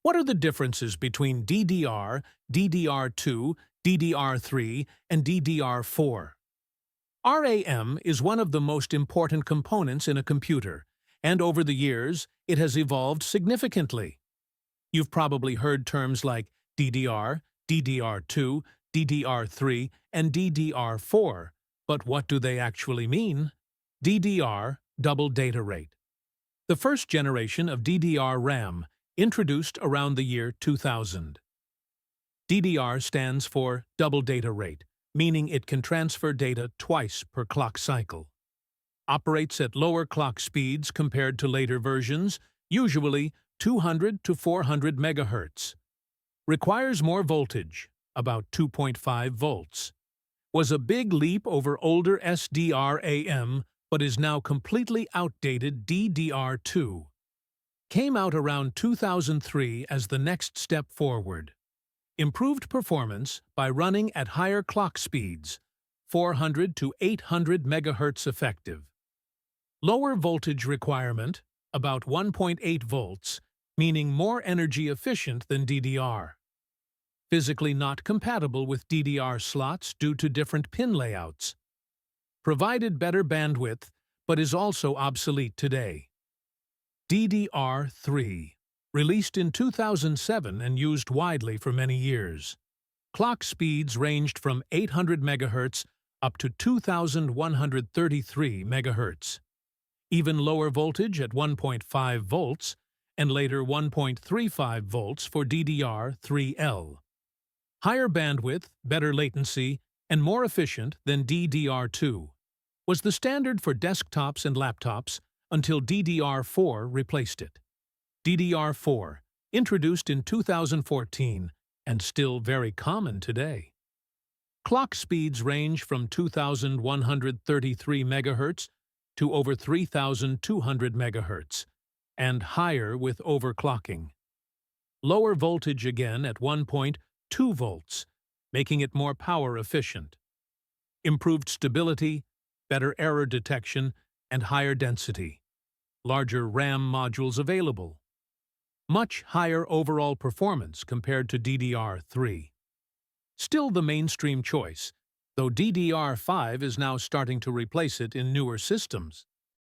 What are the differences between DDR, DDR2, DDR3, and DDR4? RAM is one of the most important components in a computer, and over the years, it has evolved significantly. You've probably heard terms like DDR, DDR2, DDR3, and DDR4, but what do they actually mean? DDR, double data rate. The first generation of DDR RAM, introduced around the year 2000. DDR stands for double data rate, meaning it can transfer data twice per clock cycle. Operates at lower clock speeds compared to later versions, usually 200 to 400 MHz. Requires more voltage, about 2.5 volts. Was a big leap over older SDRAM, but is now completely outdated DDR2. Came out around 2003 as the next step forward. Improved performance by running at higher clock speeds, 400 to 800 MHz effective. Lower voltage requirement, about 1.8 volts, meaning more energy efficient than DDR. Physically not compatible with DDR slots due to different pin layouts. Provided better bandwidth, but is also obsolete today. DDR3, released in 2007 and used widely for many years. Clock speeds ranged from 800 MHz up to 2,133 MHz. Even lower voltage at 1.5 volts, and later 1.35 volts for DDR3L. Higher bandwidth, better latency, and more efficient than DDR2. Was the standard for desktops and laptops until DDR4 replaced it. DDR4, introduced in 2014 and still very common today. Clock speeds range from 2,133 MHz to over 3,200 MHz, and higher with overclocking. Lower voltage again at 1.2 volts, making it more power efficient. Improved stability, better error detection, and higher density. Larger RAM modules available. Much higher overall performance compared to DDR3. Still the mainstream choice, though DDR5 is now starting to replace it in newer systems.